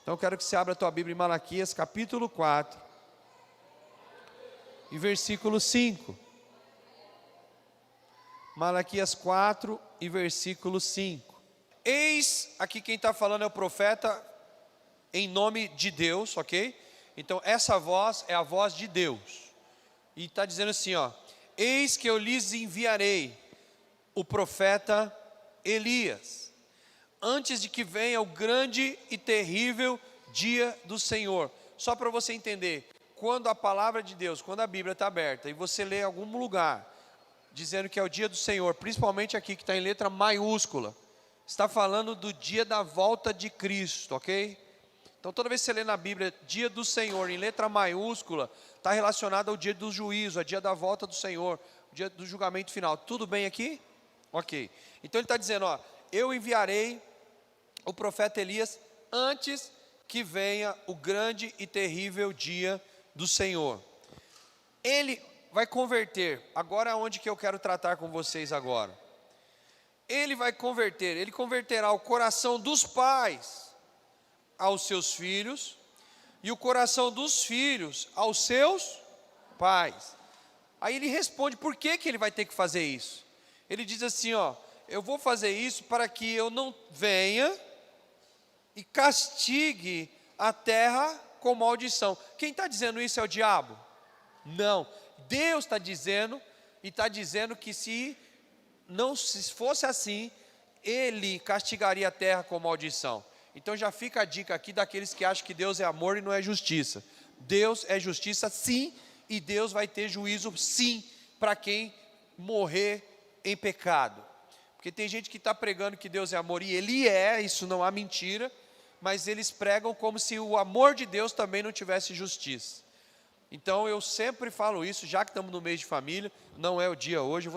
Então eu quero que você abra a tua Bíblia em Malaquias capítulo 4 e versículo 5. Malaquias 4 e versículo 5. Eis, aqui quem está falando é o profeta em nome de Deus, ok? Então essa voz é a voz de Deus. E está dizendo assim, ó: eis que eu lhes enviarei o profeta Elias, antes de que venha o grande e terrível dia do Senhor. Só para você entender, quando a palavra de Deus, quando a Bíblia está aberta e você lê em algum lugar dizendo que é o dia do Senhor, principalmente aqui que está em letra maiúscula, está falando do dia da volta de Cristo, ok? Então toda vez que você lê na Bíblia dia do Senhor em letra maiúscula, está relacionado ao dia do juízo, ao dia da volta do Senhor, o dia do julgamento final. Tudo bem aqui? Ok. Então ele está dizendo, ó: eu enviarei o profeta Elias antes que venha o grande e terrível dia do Senhor. Ele vai converter, agora onde que eu quero tratar com vocês agora. Ele converterá o coração dos pais aos seus filhos, e o coração dos filhos aos seus pais. Aí ele responde por que ele vai ter que fazer isso. Ele diz assim, ó: eu vou fazer isso para que eu não venha e castigue a terra com maldição. Quem está dizendo isso é o diabo? Não, Deus está dizendo, e está dizendo que se fosse assim, Ele castigaria a terra com maldição. Então já fica a dica aqui daqueles que acham que Deus é amor e não é justiça. Deus é justiça sim, e Deus vai ter juízo sim, para quem morrer em pecado. Porque tem gente que está pregando que Deus é amor, e Ele é, isso não há mentira, mas eles pregam como se o amor de Deus também não tivesse justiça. Então eu sempre falo isso, já que estamos no mês de família, não é o dia hoje,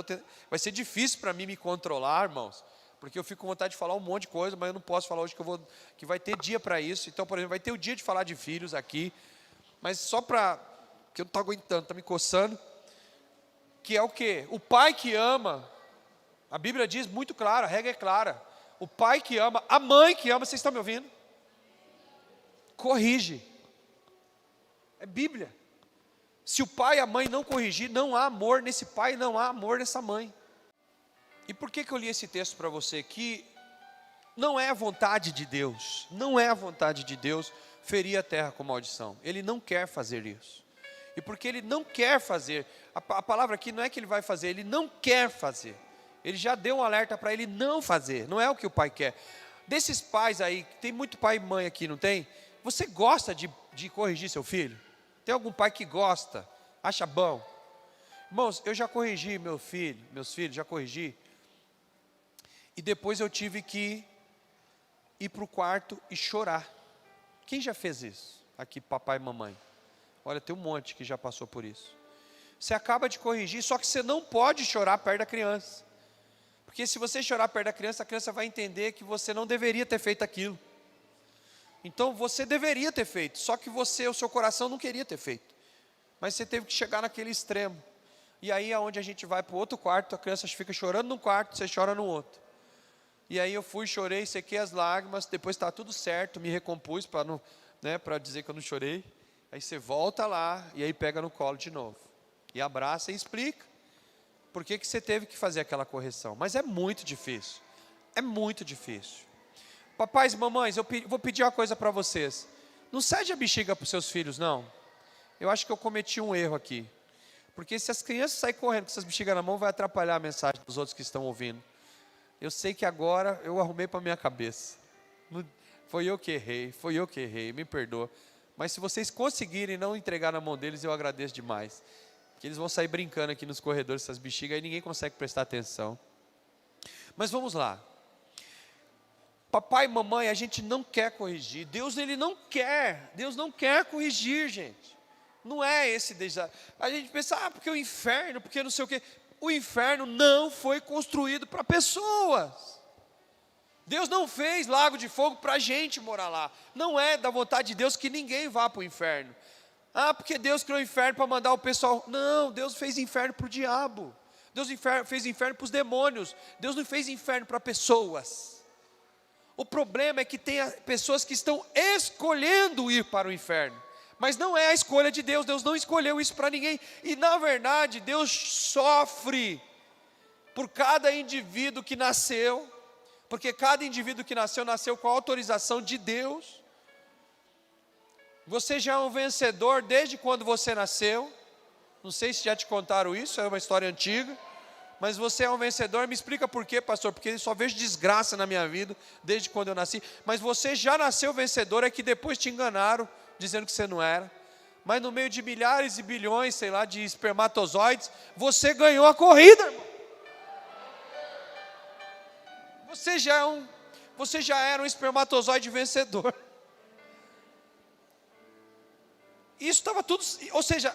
vai ser difícil para mim me controlar, irmãos, porque eu fico com vontade de falar um monte de coisa, mas eu não posso falar hoje que vai ter dia para isso. Então, por exemplo, vai ter o dia de falar de filhos aqui, mas só para, que eu não estou aguentando, está me coçando, que é o quê? O pai que ama, a Bíblia diz muito claro, a regra é clara, o pai que ama, a mãe que ama, vocês estão me ouvindo? Corrige, é Bíblia. Se o pai e a mãe não corrigir, não há amor nesse pai, não há amor nessa mãe. E por que eu li esse texto para você? Que não é a vontade de Deus, não é a vontade de Deus ferir a terra com maldição. Ele não quer fazer isso. E porque Ele não quer fazer, a palavra aqui não é que Ele vai fazer, Ele não quer fazer. Ele já deu um alerta para Ele não fazer, não é o que o pai quer. Desses pais aí, tem muito pai e mãe aqui, não tem? Você gosta de corrigir seu filho? Tem algum pai que gosta, acha bom? Irmãos, eu já corrigi meus filhos, já corrigi. E depois eu tive que ir para o quarto e chorar. Quem já fez isso? Aqui, papai e mamãe. Olha, tem um monte que já passou por isso. Você acaba de corrigir, só que você não pode chorar perto da criança. Porque se você chorar perto da criança, a criança vai entender que você não deveria ter feito aquilo. Então você deveria ter feito, só que o seu coração não queria ter feito. Mas você teve que chegar naquele extremo. E aí é onde a gente vai para o outro quarto, a criança fica chorando num quarto, você chora no outro. E aí eu fui, chorei, sequei as lágrimas, depois está tudo certo, me recompus para dizer que eu não chorei. Aí você volta lá e aí pega no colo de novo. E abraça e explica por que você teve que fazer aquela correção. Mas é muito difícil, é muito difícil. Papais e mamães, eu vou pedir uma coisa para vocês. Não cede a bexiga para os seus filhos, não. Eu acho que eu cometi um erro aqui. Porque se as crianças saírem correndo com essas bexigas na mão, vai atrapalhar a mensagem dos outros que estão ouvindo. Eu sei que agora eu arrumei para a minha cabeça. Foi eu que errei, me perdoa. Mas se vocês conseguirem não entregar na mão deles, eu agradeço demais. Porque eles vão sair brincando aqui nos corredores, essas bexigas, e ninguém consegue prestar atenção. Mas vamos lá. Papai e mamãe, a gente não quer corrigir. Deus não quer corrigir, gente. Não é esse desafio. A gente pensa, porque o inferno, porque não sei o quê. O inferno não foi construído para pessoas. Deus não fez lago de fogo para a gente morar lá. Não é da vontade de Deus que ninguém vá para o inferno. Porque Deus criou o inferno para mandar o pessoal. Não, Deus fez inferno para o diabo. Deus fez inferno para os demônios. Deus não fez inferno para pessoas. O problema é que tem pessoas que estão escolhendo ir para o inferno. Mas não é a escolha de Deus. Deus não escolheu isso para ninguém. E na verdade, Deus sofre por cada indivíduo que nasceu. Porque cada indivíduo que nasceu, nasceu com a autorização de Deus. Você já é um vencedor desde quando você nasceu. Não sei se já te contaram isso, é uma história antiga. Mas você é um vencedor. Me explica por quê, pastor? Porque eu só vejo desgraça na minha vida desde quando eu nasci. Mas você já nasceu vencedor, é que depois te enganaram, dizendo que você não era. Mas no meio de milhares e bilhões, sei lá, de espermatozoides, você ganhou a corrida, irmão. Você já era um espermatozoide vencedor. Isso estava tudo, ou seja,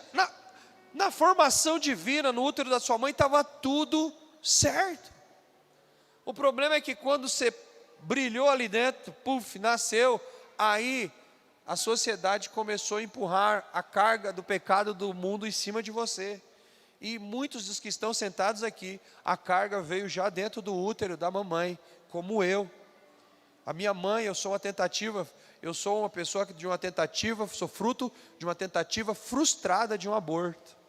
na formação divina, no útero da sua mãe, estava tudo certo. O problema é que quando você brilhou ali dentro, puf, nasceu, aí a sociedade começou a empurrar a carga do pecado do mundo em cima de você. E muitos dos que estão sentados aqui, a carga veio já dentro do útero da mamãe, como eu. A minha mãe, eu sou uma pessoa de uma tentativa, sou fruto de uma tentativa frustrada de um aborto.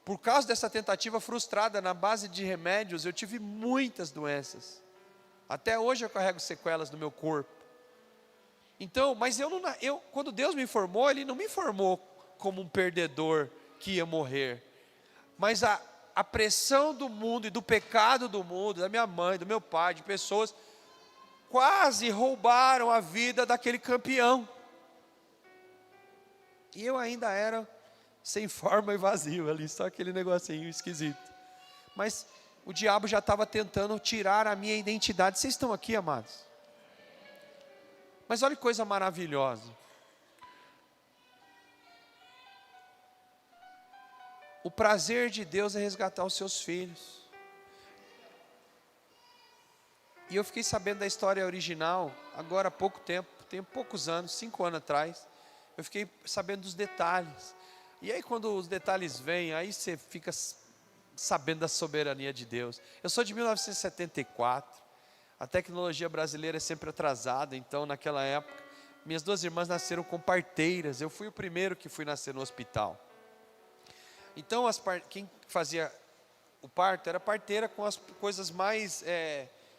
Por causa dessa tentativa frustrada, na base de remédios, eu tive muitas doenças. Até hoje eu carrego sequelas no meu corpo. Então, mas quando Deus me formou, Ele não me formou como um perdedor que ia morrer. Mas a pressão do mundo e do pecado do mundo, da minha mãe, do meu pai, de pessoas, quase roubaram a vida daquele campeão. E eu ainda era sem forma e vazio ali, só aquele negocinho esquisito. Mas o diabo já estava tentando tirar a minha identidade. Vocês estão aqui, amados? Mas olha que coisa maravilhosa. O prazer de Deus é resgatar os seus filhos. E eu fiquei sabendo da história original, agora há pouco tempo, tem poucos anos, 5 anos atrás. Eu fiquei sabendo dos detalhes. E aí quando os detalhes vêm, aí você fica sabendo da soberania de Deus. Eu sou de 1974. A tecnologia brasileira é sempre atrasada, então naquela época, minhas 2 irmãs nasceram com parteiras. Eu fui o primeiro que fui nascer no hospital. Então quem fazia o parto era parteira com as coisas mais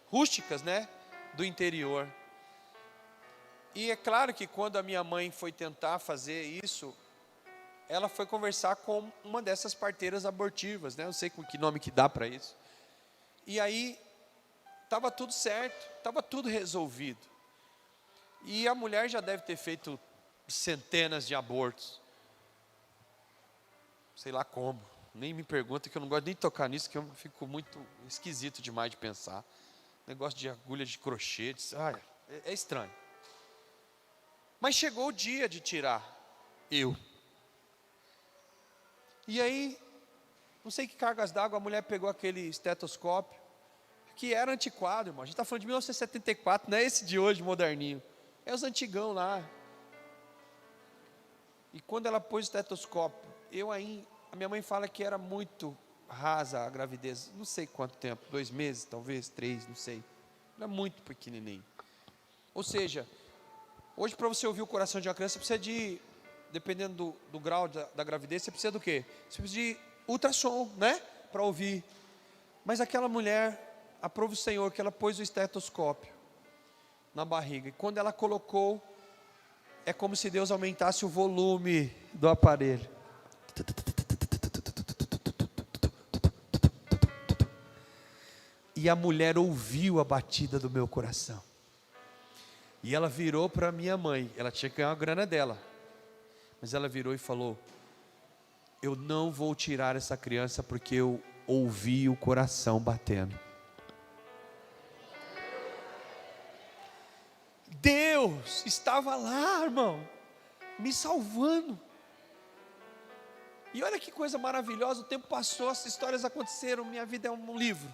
rústicas, né, do interior. E é claro que quando a minha mãe foi tentar fazer isso, ela foi conversar com uma dessas parteiras abortivas, né? Não sei com que nome que dá para isso. E aí estava tudo certo, estava tudo resolvido. E a mulher já deve ter feito centenas de abortos. Sei lá como, nem me pergunta, que eu não gosto nem de tocar nisso, que eu fico muito esquisito demais de pensar. Negócio de agulha de crochê, é estranho. Mas chegou o dia de tirar eu. E aí, não sei que cargas d'água, a mulher pegou aquele estetoscópio, que era antiquado, irmão. A gente está falando de 1974, não é esse de hoje, moderninho. É os antigão lá. E quando ela pôs o estetoscópio, a minha mãe fala que era muito rasa a gravidez, não sei quanto tempo, 2 meses, talvez, 3, não sei. Era muito pequenininho. Ou seja, hoje para você ouvir o coração de uma criança, você precisa dependendo do grau da gravidez, você precisa do quê? Você precisa de ultrassom, né? Para ouvir. Mas aquela mulher, aprova o Senhor, que ela pôs o estetoscópio na barriga. E quando ela colocou, é como se Deus aumentasse o volume do aparelho. E a mulher ouviu a batida do meu coração. E ela virou para minha mãe. Ela tinha que ganhar a grana dela. Mas ela virou e falou: eu não vou tirar essa criança porque eu ouvi o coração batendo. Deus estava lá, irmão, me salvando. E olha que coisa maravilhosa, o tempo passou, essas histórias aconteceram, minha vida é um livro.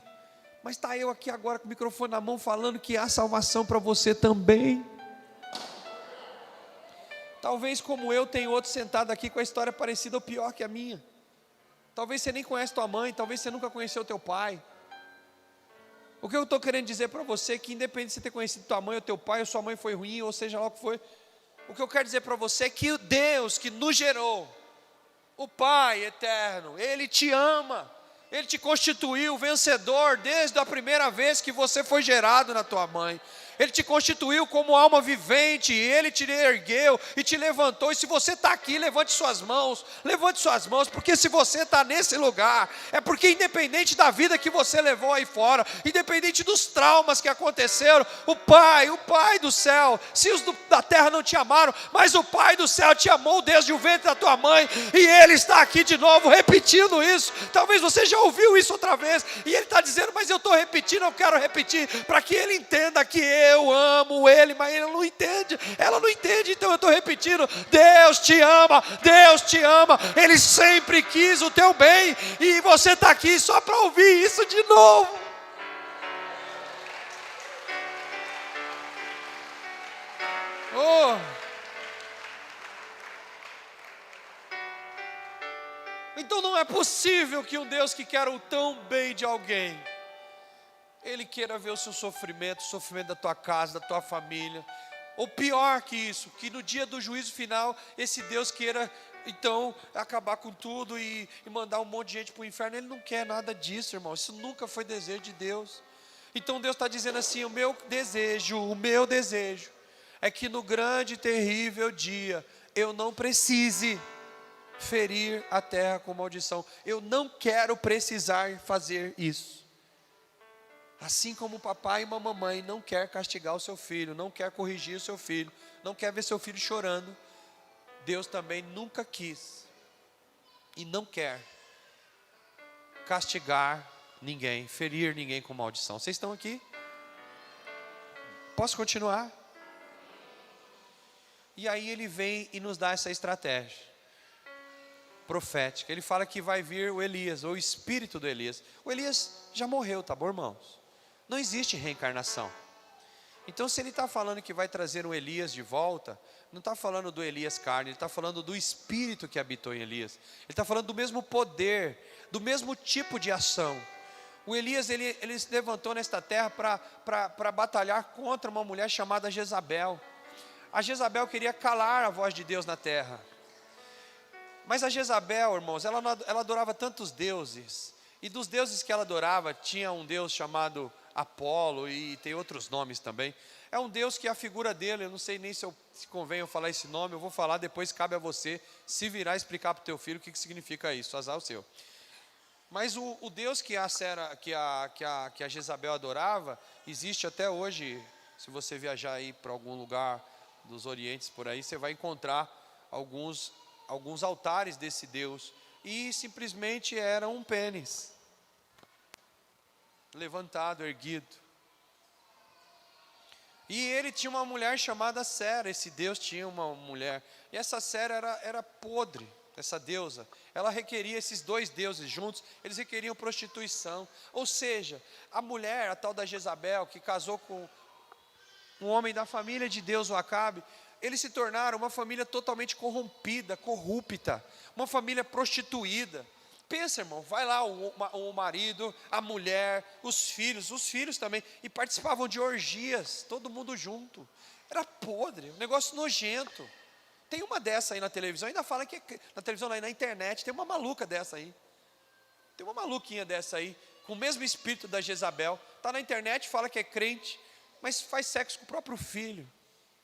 Mas está eu aqui agora com o microfone na mão falando que há salvação para você também. Talvez como eu, tem outro sentado aqui com a história parecida ou pior que a minha. Talvez você nem conhece tua mãe, talvez você nunca conheceu teu pai. O que eu estou querendo dizer para você é que independente de você ter conhecido tua mãe ou teu pai, ou sua mãe foi ruim, ou seja lá o que foi, o que eu quero dizer para você é que o Deus que nos gerou, o Pai eterno, Ele te ama, Ele te constituiu vencedor desde a primeira vez que você foi gerado na tua mãe. Ele te constituiu como alma vivente, Ele te ergueu e te levantou. E se você está aqui, levante suas mãos, porque se você está nesse lugar, é porque independente da vida que você levou aí fora, independente dos traumas que aconteceram, o Pai do céu, se os da terra não te amaram, mas o Pai do céu te amou desde o ventre da tua mãe, e Ele está aqui de novo, repetindo isso. Talvez você já ouviu isso outra vez, e Ele está dizendo, mas eu estou repetindo, eu quero repetir, para que Ele entenda que eu amo Ele, mas Ele não entende, ela não entende, então eu estou repetindo, Deus te ama, Ele sempre quis o teu bem, e você está aqui só para ouvir isso de novo. Então não é possível que um Deus que quer o tão bem de alguém, Ele queira ver o seu sofrimento, o sofrimento da tua casa, da tua família, ou pior que isso, que no dia do juízo final, esse Deus queira então acabar com tudo e mandar um monte de gente para o inferno. Ele não quer nada disso, irmão, isso nunca foi desejo de Deus. Então Deus está dizendo assim, o meu desejo é que no grande e terrível dia, eu não precise ferir a terra com maldição, eu não quero precisar fazer isso. Assim como o papai e uma mamãe não quer castigar o seu filho, não quer corrigir o seu filho, não quer ver seu filho chorando, Deus também nunca quis e não quer castigar ninguém, ferir ninguém com maldição. Vocês estão aqui? Posso continuar? E aí Ele vem e nos dá essa estratégia profética. Ele fala que vai vir o Elias, ou o espírito do Elias. O Elias já morreu, tá bom, irmãos? Não existe reencarnação. Então se Ele está falando que vai trazer um Elias de volta, não está falando do Elias carne, Ele está falando do espírito que habitou em Elias. Ele está falando do mesmo poder, do mesmo tipo de ação. O Elias, ele se levantou nesta terra para batalhar contra uma mulher chamada Jezabel. A Jezabel queria calar a voz de Deus na terra. Mas a Jezabel, irmãos, ela adorava tantos deuses. E dos deuses que ela adorava, tinha um deus chamado Apolo, e tem outros nomes também. É um deus que a figura dele, eu não sei nem se convém eu falar esse nome, eu vou falar, depois cabe a você se virar e explicar para o teu filho o que significa isso, azar o seu. Mas o Deus que a Jezabel adorava, existe até hoje. Se você viajar aí para algum lugar dos Orientes por aí, você vai encontrar alguns altares desse Deus, e simplesmente era um pênis levantado, erguido. E ele tinha uma mulher chamada Sera, esse Deus tinha uma mulher, e essa Sera era podre, essa deusa. Ela requeria, esses dois deuses juntos, eles requeriam prostituição. Ou seja, a mulher, a tal da Jezabel, que casou com um homem da família de Deus, o Acabe, eles se tornaram uma família totalmente corrompida, corrupta, uma família prostituída. Pensa, irmão, vai lá o marido, a mulher, os filhos também, e participavam de orgias, todo mundo junto. Era podre, um negócio nojento. Tem uma dessa aí na televisão, ainda fala que na televisão, na internet, tem uma maluca dessa aí. Tem uma maluquinha dessa aí, com o mesmo espírito da Jezabel. Está na internet, fala que é crente, mas faz sexo com o próprio filho.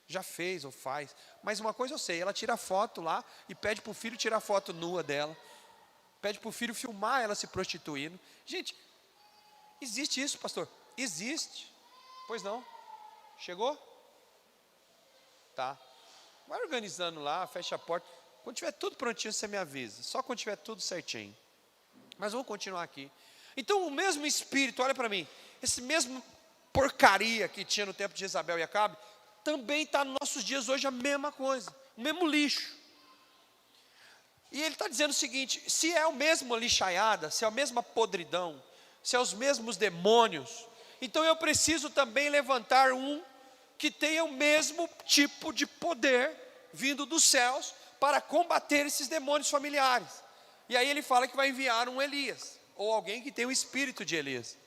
Já fez ou faz. Mas uma coisa eu sei, ela tira foto lá e pede para o filho tirar foto nua dela. Pede para o filho filmar ela se prostituindo. Gente, existe isso, pastor? Existe. Pois não? Chegou? Tá. Vai organizando lá, fecha a porta. Quando tiver tudo prontinho, você me avisa. Só quando tiver tudo certinho. Mas vamos continuar aqui. Então o mesmo espírito, olha para mim. Esse mesmo porcaria que tinha no tempo de Jezabel e Acabe, também está nos nossos dias hoje a mesma coisa. O mesmo lixo. E ele está dizendo o seguinte, se é a mesma lixaiada, se é a mesma podridão, se é os mesmos demônios, então eu preciso também levantar um que tenha o mesmo tipo de poder vindo dos céus para combater esses demônios familiares. E aí ele fala que vai enviar um Elias, ou alguém que tem o espírito de Elias.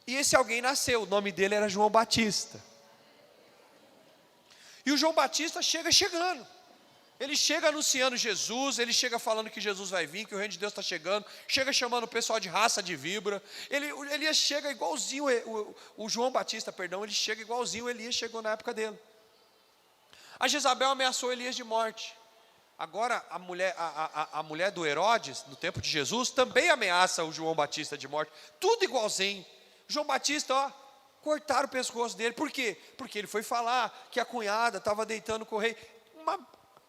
E esse alguém nasceu, o nome dele era João Batista. E o João Batista chegando. Ele chega anunciando Jesus, ele chega falando que Jesus vai vir, que o reino de Deus está chegando, chega chamando o pessoal de raça de víbora. Elias chega igualzinho, o João Batista, perdão, ele chega igualzinho o Elias chegou na época dele. A Jezabel ameaçou Elias de morte. Agora a mulher do Herodes, no tempo de Jesus, também ameaça o João Batista de morte. Tudo igualzinho. João Batista, ó, cortaram o pescoço dele. Por quê? Porque ele foi falar que a cunhada estava deitando com o rei. Uma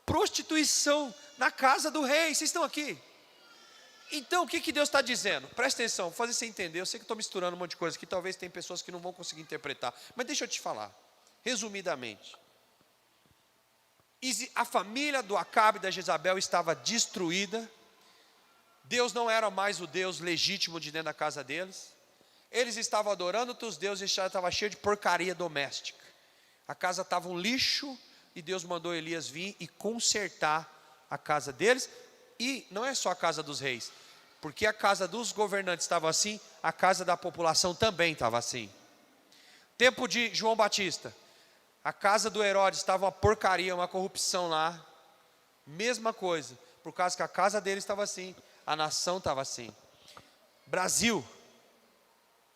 prostituição na casa do rei. Vocês estão aqui? Então o que Deus está dizendo? Presta atenção, vou fazer você entender. Eu sei que estou misturando um monte de coisa aqui, talvez tem pessoas que não vão conseguir interpretar. Mas deixa eu te falar, resumidamente. A família do Acabe e da Jezabel estava destruída. Deus não era mais o Deus legítimo de dentro da casa deles. Eles estavam adorando outros deuses e já estava cheio de porcaria doméstica. A casa estava um lixo e Deus mandou Elias vir e consertar a casa deles. E não é só a casa dos reis, porque a casa dos governantes estava assim, a casa da população também estava assim. Tempo de João Batista, a casa do Herodes estava uma porcaria, uma corrupção lá. Mesma coisa, por causa que a casa dele estava assim, a nação estava assim. Brasil,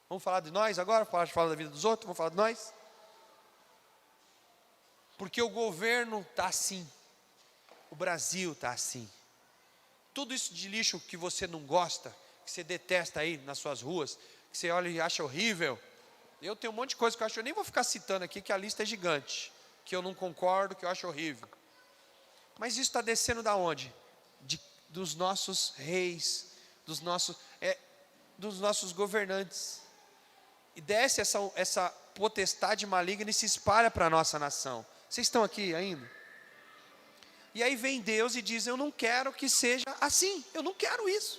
vamos falar de nós agora? Falar da vida dos outros, vamos falar de nós? Porque o governo está assim, o Brasil está assim. Tudo isso de lixo que você não gosta, que você detesta aí nas suas ruas, que você olha e acha horrível. Eu tenho um monte de coisa que eu acho, eu nem vou ficar citando aqui, que a lista é gigante, que eu não concordo, que eu acho horrível. Mas isso está descendo da onde? Dos nossos reis, dos nossos governantes. E desce essa potestade maligna e se espalha para a nossa nação. Vocês estão aqui ainda? E aí vem Deus e diz, eu não quero que seja assim, eu não quero isso.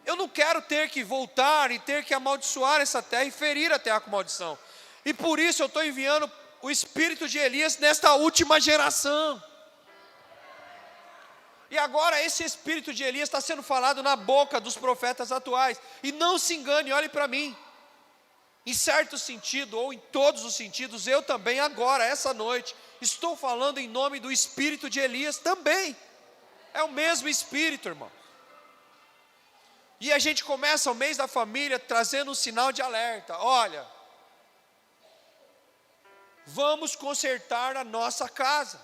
Eu não quero ter que voltar e ter que amaldiçoar essa terra e ferir a terra com maldição. E por isso eu estou enviando o espírito de Elias nesta última geração. E agora esse espírito de Elias está sendo falado na boca dos profetas atuais. E não se engane, olhe para mim. Em certo sentido, ou em todos os sentidos, eu também agora, essa noite, estou falando em nome do espírito de Elias também. É o mesmo espírito, irmão. E a gente começa o mês da família trazendo um sinal de alerta. Olha, vamos consertar a nossa casa.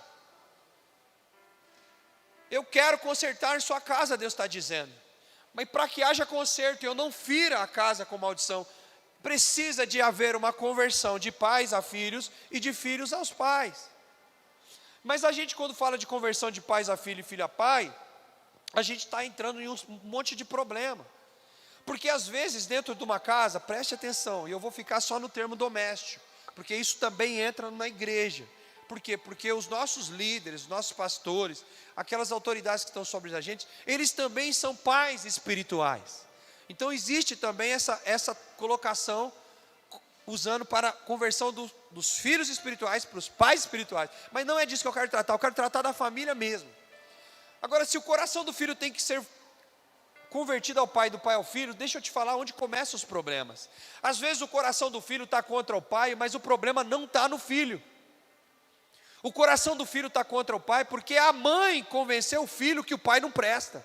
Eu quero consertar sua casa, Deus está dizendo. Mas para que haja conserto e eu não fira a casa com maldição, precisa de haver uma conversão de pais a filhos e de filhos aos pais. Mas a gente, quando fala de conversão de pais a filho e filho a pai, a gente está entrando em um monte de problema. Porque às vezes dentro de uma casa, preste atenção, e eu vou ficar só no termo doméstico, porque isso também entra na igreja. Por quê? Porque os nossos líderes, os nossos pastores, aquelas autoridades que estão sobre a gente, eles também são pais espirituais. Então existe também essa colocação, usando para a conversão dos filhos espirituais para os pais espirituais. Mas não é disso que eu quero tratar da família mesmo. Agora, se o coração do filho tem que ser convertido ao pai, do pai ao filho, deixa eu te falar onde começam os problemas. Às vezes o coração do filho está contra o pai, mas o problema não está no filho. O coração do filho está contra o pai, porque a mãe convenceu o filho que o pai não presta.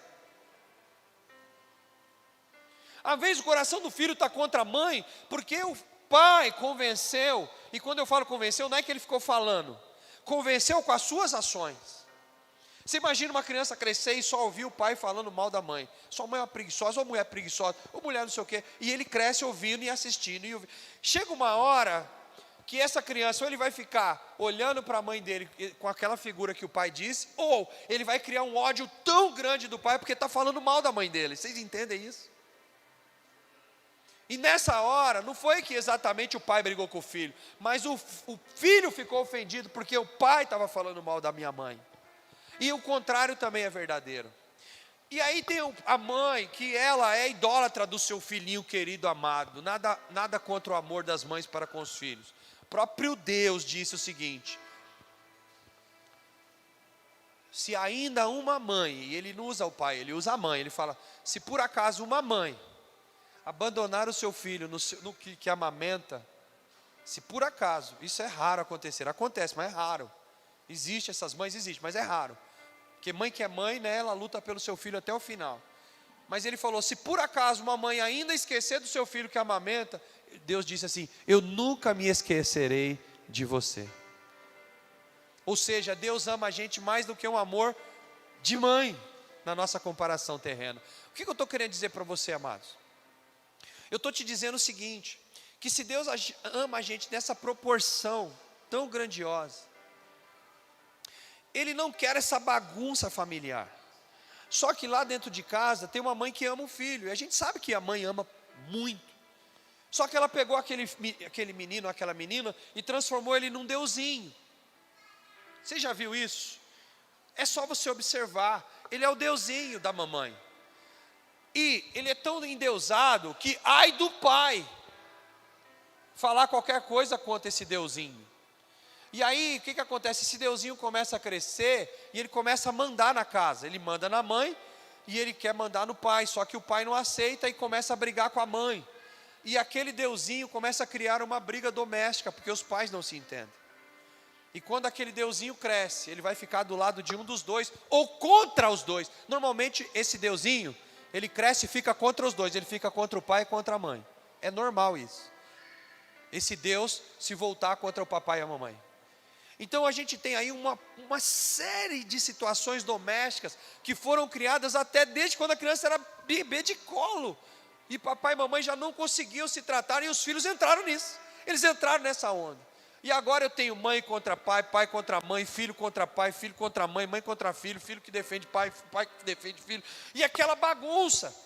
Às vezes o coração do filho está contra a mãe, porque o pai convenceu, e quando eu falo convenceu, não é que ele ficou falando, convenceu com as suas ações. Você imagina uma criança crescer e só ouvir o pai falando mal da mãe. Sua mãe é uma preguiçosa, ou mulher preguiçosa, ou mulher não sei o quê. E ele cresce ouvindo e assistindo. Chega uma hora que essa criança, ou ele vai ficar olhando para a mãe dele com aquela figura que o pai disse, ou ele vai criar um ódio tão grande do pai porque está falando mal da mãe dele. Vocês entendem isso? E nessa hora, não foi que exatamente o pai brigou com o filho, mas o filho ficou ofendido porque o pai estava falando mal da minha mãe. E o contrário também é verdadeiro. E aí tem a mãe, que ela é idólatra do seu filhinho querido, amado. Nada contra o amor das mães para com os filhos. O próprio Deus disse o seguinte: se ainda uma mãe, e ele não usa o pai, ele usa a mãe, ele fala, se por acaso uma mãe abandonar o seu filho no que amamenta, se por acaso, isso é raro acontecer, acontece, mas é raro. Existe essas mães, existe, mas é raro. Porque mãe que é mãe, né, ela luta pelo seu filho até o final. Mas ele falou, se por acaso uma mãe ainda esquecer do seu filho que amamenta, Deus disse assim, eu nunca me esquecerei de você. Ou seja, Deus ama a gente mais do que um amor de mãe, na nossa comparação terrena. O que eu estou querendo dizer para você, amados? Eu estou te dizendo o seguinte, que se Deus ama a gente nessa proporção tão grandiosa, Ele não quer essa bagunça familiar. Só que lá dentro de casa tem uma mãe que ama o filho, e a gente sabe que a mãe ama muito. Só que ela pegou aquele menino, aquela menina, e transformou ele num deusinho. Você já viu isso? É só você observar, ele é o deusinho da mamãe. E ele é tão endeusado que ai do pai falar qualquer coisa contra esse deusinho. E aí, o que acontece? Esse deusinho começa a crescer e ele começa a mandar na casa. Ele manda na mãe e ele quer mandar no pai, só que o pai não aceita e começa a brigar com a mãe. E aquele deusinho começa a criar uma briga doméstica, porque os pais não se entendem. E quando aquele deusinho cresce, ele vai ficar do lado de um dos dois, ou contra os dois. Normalmente esse deusinho, ele cresce e fica contra os dois, ele fica contra o pai e contra a mãe. É normal isso. Esse Deus se voltar contra o papai e a mamãe. Então a gente tem aí uma série de situações domésticas que foram criadas até desde quando a criança era bebê de colo. E papai e mamãe já não conseguiam se tratar e os filhos entraram nisso. Eles entraram nessa onda. E agora eu tenho mãe contra pai, pai contra mãe, filho contra pai, filho contra mãe, mãe contra filho, filho que defende pai, pai que defende filho. E aquela bagunça.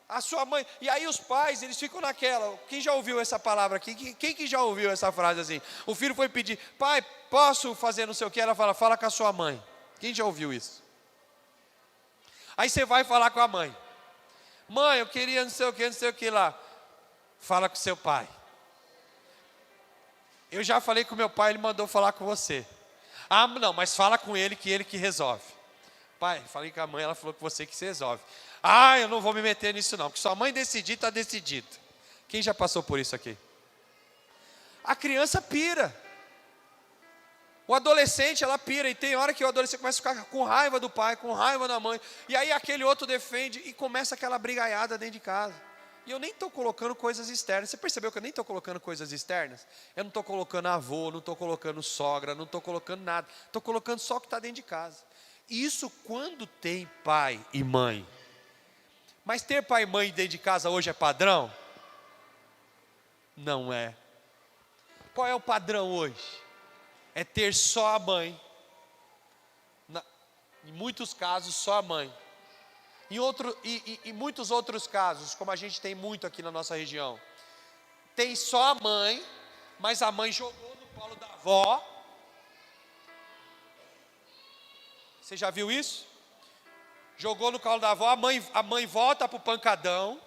A sua mãe, e aí os pais, eles ficam naquela. Quem já ouviu essa palavra aqui? Quem que já ouviu essa frase assim? O filho foi pedir, pai, posso fazer não sei o que? Ela fala com a sua mãe. Quem já ouviu isso? Aí você vai falar com a mãe. Mãe, eu queria não sei o que lá. Fala com seu pai. Eu já falei com meu pai, ele mandou falar com você. Ah, não, mas fala com ele que resolve. Pai, falei com a mãe, ela falou que você que se resolve. Ah, eu não vou me meter nisso não, porque sua mãe decidir, está decidido. Quem já passou por isso aqui? A criança pira. O adolescente, ela pira, e tem hora que o adolescente começa a ficar com raiva do pai, com raiva da mãe, e aí aquele outro defende, e começa aquela brigaiada dentro de casa. E eu nem estou colocando coisas externas. Você percebeu que eu nem estou colocando coisas externas? Eu não estou colocando avô, não estou colocando sogra, não estou colocando nada. Estou colocando só o que está dentro de casa. Isso quando tem pai e mãe. Mas ter pai e mãe dentro de casa hoje é padrão? Não é. Qual é o padrão hoje? É ter só a mãe. Em muitos casos, só a mãe. Em muitos outros casos, como a gente tem muito aqui na nossa região, tem só a mãe, mas a mãe jogou no colo da avó. Você já viu isso? Jogou no colo da avó, a mãe volta para o pancadão.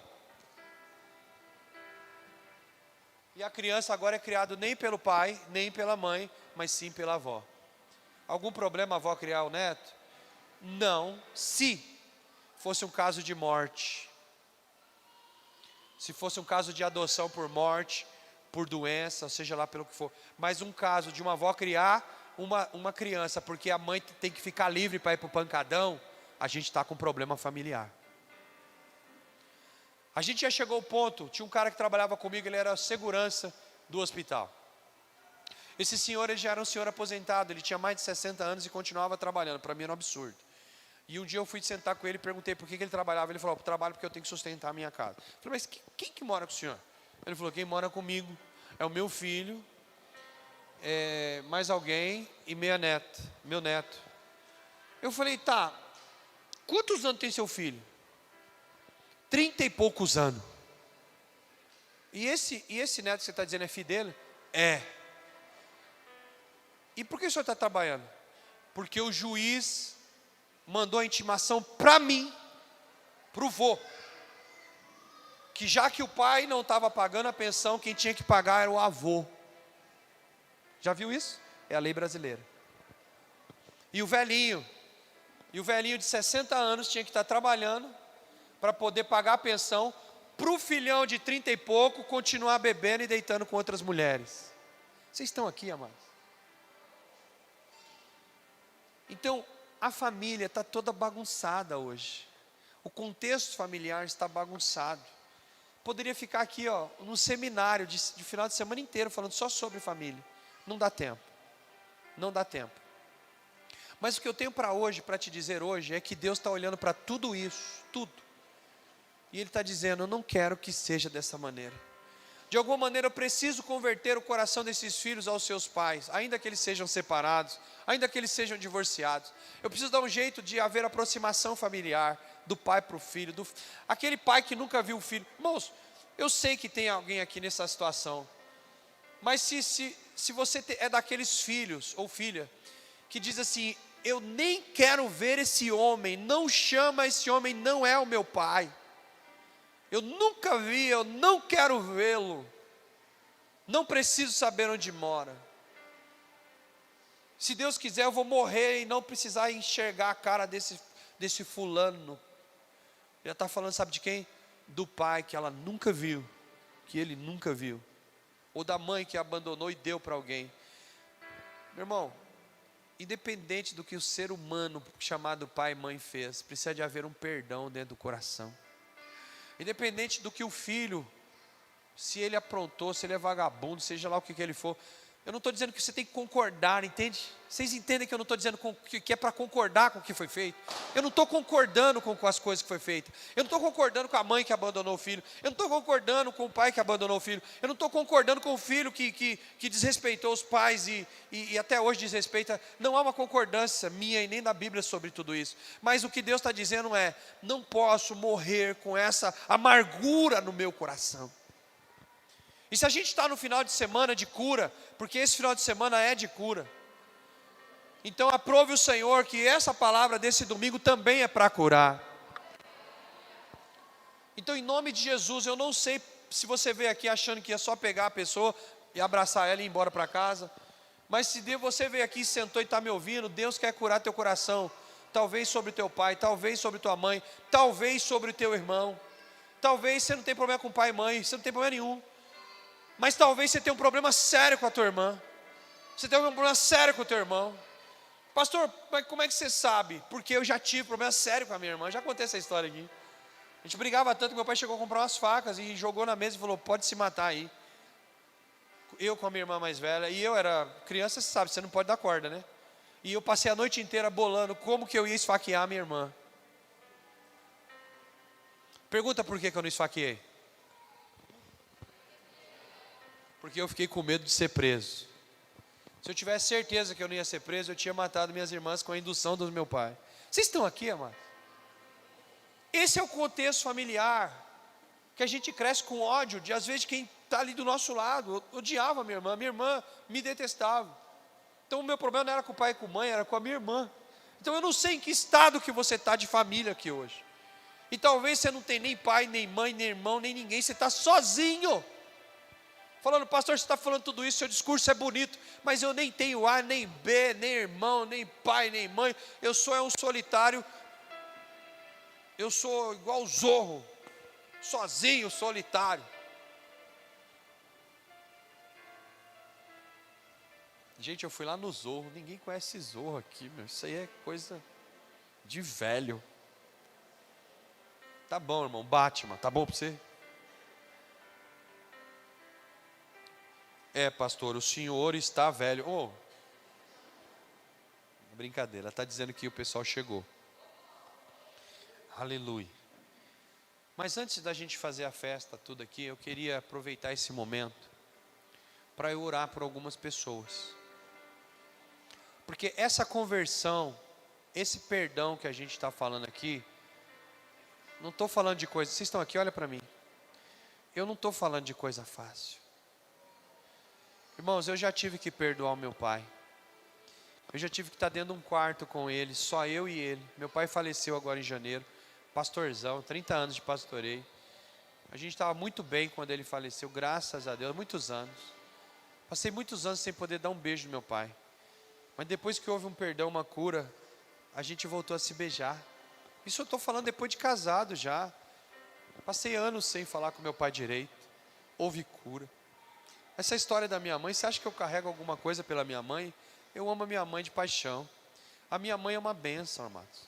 E a criança agora é criada nem pelo pai, nem pela mãe, mas sim pela avó. Algum problema a avó criar o neto? Não, se fosse um caso de morte. Se fosse um caso de adoção por morte, por doença, seja lá pelo que for. Mas um caso de uma avó criar uma criança, porque a mãe tem que ficar livre para ir para o pancadão, a gente está com um problema familiar. A gente já chegou ao ponto, tinha um cara que trabalhava comigo, ele era segurança do hospital. Esse senhor, ele já era um senhor aposentado, ele tinha mais de 60 anos e continuava trabalhando, para mim era um absurdo. E um dia eu fui sentar com ele e perguntei por que ele trabalhava. Ele falou, eu trabalho porque eu tenho que sustentar a minha casa. Eu falei, mas quem que mora com o senhor? Ele falou, quem mora comigo é o meu filho, mais alguém e meu neto. Eu falei, tá, quantos anos tem seu filho? 30 e poucos anos. E esse neto que você está dizendo é filho dele? É. E por que o senhor está trabalhando? Porque o juiz mandou a intimação para mim, para o vô, que já que o pai não estava pagando a pensão, quem tinha que pagar era o avô. Já viu isso? É a lei brasileira. E o velhinho de 60 anos tinha que estar trabalhando para poder pagar a pensão para o filhão de 30 e pouco continuar bebendo e deitando com outras mulheres. Vocês estão aqui, amados? Então, a família está toda bagunçada hoje. O contexto familiar está bagunçado. Poderia ficar aqui, no seminário de final de semana inteiro, falando só sobre família. Não dá tempo. Não dá tempo. Mas o que eu tenho para hoje, para te dizer hoje, é que Deus está olhando para tudo isso, tudo. E Ele está dizendo, eu não quero que seja dessa maneira. De alguma maneira eu preciso converter o coração desses filhos aos seus pais, ainda que eles sejam separados, ainda que eles sejam divorciados. Eu preciso dar um jeito de haver aproximação familiar, do pai para o filho, aquele pai que nunca viu o filho. Irmãos, eu sei que tem alguém aqui nessa situação, mas se você é daqueles filhos ou filha, que diz assim, eu nem quero ver esse homem, não chama esse homem, não é o meu pai. Eu nunca vi, eu não quero vê-lo. Não preciso saber onde mora. Se Deus quiser, eu vou morrer e não precisar enxergar a cara desse fulano. Ele está falando, sabe de quem? Do pai que ela nunca viu, que ele nunca viu. Ou da mãe que abandonou e deu para alguém. Meu irmão, independente do que o ser humano chamado pai e mãe fez, precisa de haver um perdão dentro do coração. Independente do que o filho, se ele aprontou, se ele é vagabundo, seja lá o que ele for, eu não estou dizendo que você tem que concordar, entende? Vocês entendem que eu não estou dizendo que é para concordar com o que foi feito? Eu não estou concordando com as coisas que foi feita. Eu não estou concordando com a mãe que abandonou o filho. Eu não estou concordando com o pai que abandonou o filho. Eu não estou concordando com o filho que desrespeitou os pais e até hoje desrespeita. Não há uma concordância minha e nem da Bíblia sobre tudo isso. Mas o que Deus está dizendo é, não posso morrer com essa amargura no meu coração. E se a gente está no final de semana de cura, porque esse final de semana é de cura, então aprove o Senhor que essa palavra desse domingo também é para curar. Então em nome de Jesus, eu não sei se você veio aqui achando que ia só pegar a pessoa e abraçar ela e ir embora para casa, mas se você veio aqui, sentou e está me ouvindo, Deus quer curar teu coração, talvez sobre teu pai, talvez sobre tua mãe, talvez sobre o teu irmão, talvez você não tenha problema com pai e mãe, você não tem problema nenhum, mas talvez você tenha um problema sério com a tua irmã, você tem um problema sério com o teu irmão. Pastor, mas como é que você sabe? Porque eu já tive problema sério com a minha irmã, já contei essa história aqui. A gente brigava tanto que meu pai chegou a comprar umas facas e jogou na mesa e falou, pode se matar aí. Eu com a minha irmã mais velha, e eu era criança, você sabe, você não pode dar corda, né? E eu passei a noite inteira bolando como que eu ia esfaquear a minha irmã. Pergunta por que eu não esfaqueei. Porque eu fiquei com medo de ser preso. Se eu tivesse certeza que eu não ia ser preso, eu tinha matado minhas irmãs com a indução do meu pai. Vocês estão aqui, amados? Esse é o contexto familiar, que a gente cresce com ódio, de às vezes quem está ali do nosso lado. Eu odiava minha irmã me detestava. Então o meu problema não era com o pai e com a mãe, era com a minha irmã. Então eu não sei em que estado que você está de família aqui hoje. E talvez você não tenha nem pai, nem mãe, nem irmão, nem ninguém, você está sozinho. Falando, pastor, você está falando tudo isso, seu discurso é bonito, mas eu nem tenho A, nem B, nem irmão, nem pai, nem mãe, eu sou um solitário, eu sou igual o Zorro, sozinho, solitário. Gente, eu fui lá no Zorro, ninguém conhece Zorro aqui, meu, isso aí é coisa de velho. Tá bom, irmão, Batman, tá bom para você? É, pastor, o senhor está velho. Oh, brincadeira, está dizendo que o pessoal chegou. Aleluia. Mas antes da gente fazer a festa, tudo aqui, eu queria aproveitar esse momento para eu orar por algumas pessoas. Porque essa conversão, esse perdão que a gente está falando aqui, não estou falando de coisa, vocês estão aqui, olha para mim. Eu não estou falando de coisa fácil. Irmãos, eu já tive que perdoar o meu pai. Eu já tive que estar dentro de um quarto com ele, só eu e ele. Meu pai faleceu agora em janeiro, pastorzão, 30 anos de pastoreio. A gente estava muito bem quando ele faleceu, graças a Deus, muitos anos. Passei muitos anos sem poder dar um beijo no meu pai. Mas depois que houve um perdão, uma cura, a gente voltou a se beijar. Isso eu estou falando depois de casado já. Passei anos sem falar com meu pai direito. Houve cura. Essa história da minha mãe, você acha que eu carrego alguma coisa pela minha mãe? Eu amo a minha mãe de paixão. A minha mãe é uma bênção, amados.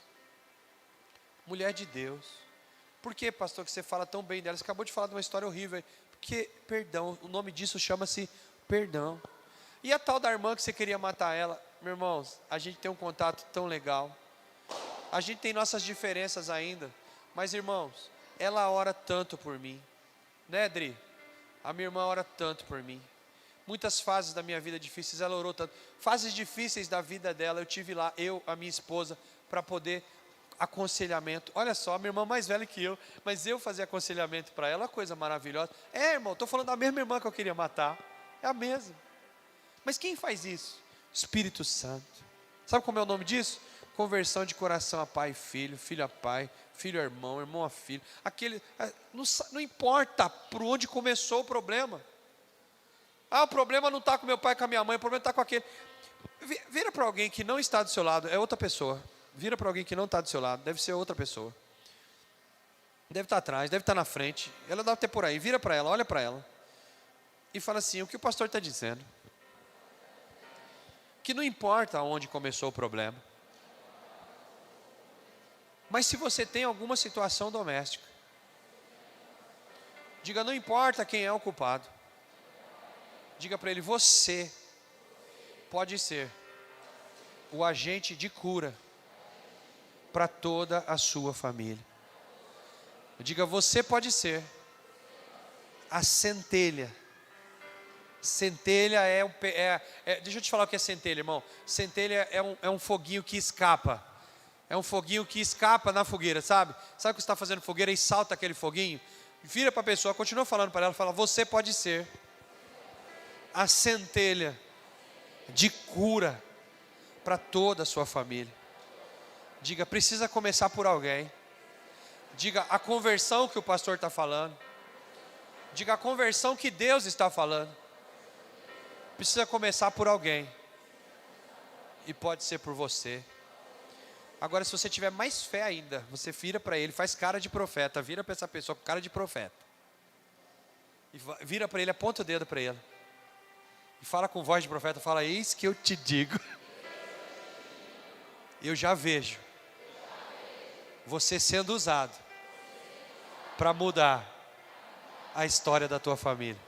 Mulher de Deus. Por que, pastor, que você fala tão bem dela? Você acabou de falar de uma história horrível. Porque, perdão, o nome disso chama-se perdão. E a tal da irmã que você queria matar ela? Meus irmãos, a gente tem um contato tão legal. A gente tem nossas diferenças ainda. Mas, irmãos, ela ora tanto por mim. Né, Dri? A minha irmã ora tanto por mim. Muitas fases da minha vida difíceis, ela orou tanto. Fases difíceis da vida dela, eu tive lá, a minha esposa, para poder aconselhamento. Olha só, a minha irmã mais velha que eu, mas eu fazia aconselhamento para ela, uma coisa maravilhosa. Irmão, estou falando da mesma irmã que eu queria matar. É a mesma. Mas quem faz isso? Espírito Santo. Sabe como é o nome disso? Conversão de coração a pai e filho, filho a pai, filho a irmão, irmão a filho. Não importa por onde começou o problema. O problema não está com meu pai e com a minha mãe, o problema está com aquele. Vira para alguém que não está do seu lado, é outra pessoa. Vira para alguém que não está do seu lado, deve ser outra pessoa. Deve estar atrás, deve estar na frente. Ela deve ter por aí, vira para ela, olha para ela. E fala assim, o que o pastor está dizendo? Que não importa onde começou o problema. Mas se você tem alguma situação doméstica, diga, não importa quem é o culpado. Diga para ele, você pode ser o agente de cura para toda a sua família. Diga, você pode ser a centelha. Centelha deixa eu te falar o que é centelha, irmão. Centelha é um foguinho que escapa. É um foguinho que escapa na fogueira, sabe? Sabe que você está fazendo fogueira e salta aquele foguinho? Vira para a pessoa, continua falando para ela, fala, você pode ser a centelha de cura para toda a sua família. Diga, precisa começar por alguém. Diga, a conversão que o pastor está falando. Diga, a conversão que Deus está falando. Precisa começar por alguém. E pode ser por você. Agora, se você tiver mais fé ainda, você vira para ele, faz cara de profeta, vira para essa pessoa com cara de profeta. E vira para ele, aponta o dedo para ele. E fala com voz de profeta, fala, eis que eu te digo. Eu já vejo você sendo usado para mudar a história da tua família.